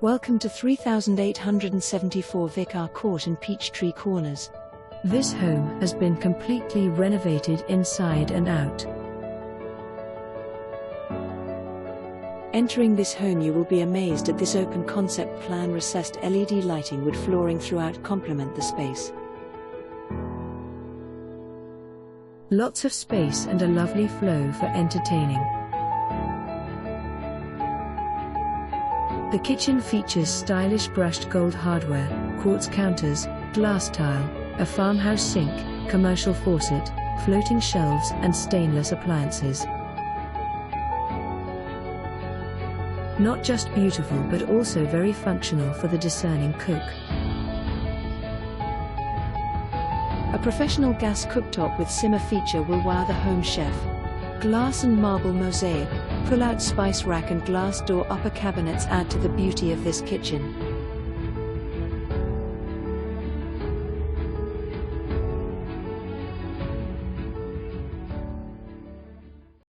Welcome to 3874 Vic Ar Ct in Peachtree Corners. This home has been completely renovated inside and out. Entering this home you will be amazed at this open concept plan. Recessed LED lighting wood flooring throughout complement the space. Lots of space and a lovely flow for entertaining. The kitchen features stylish brushed gold hardware, quartz counters, glass tile, a farmhouse sink, commercial faucet, floating shelves and stainless appliances. Not just beautiful but also very functional for the discerning cook. A professional gas cooktop with simmer feature will wow the home chef. Glass and marble mosaic, pull-out spice rack and glass door upper cabinets add to the beauty of this kitchen.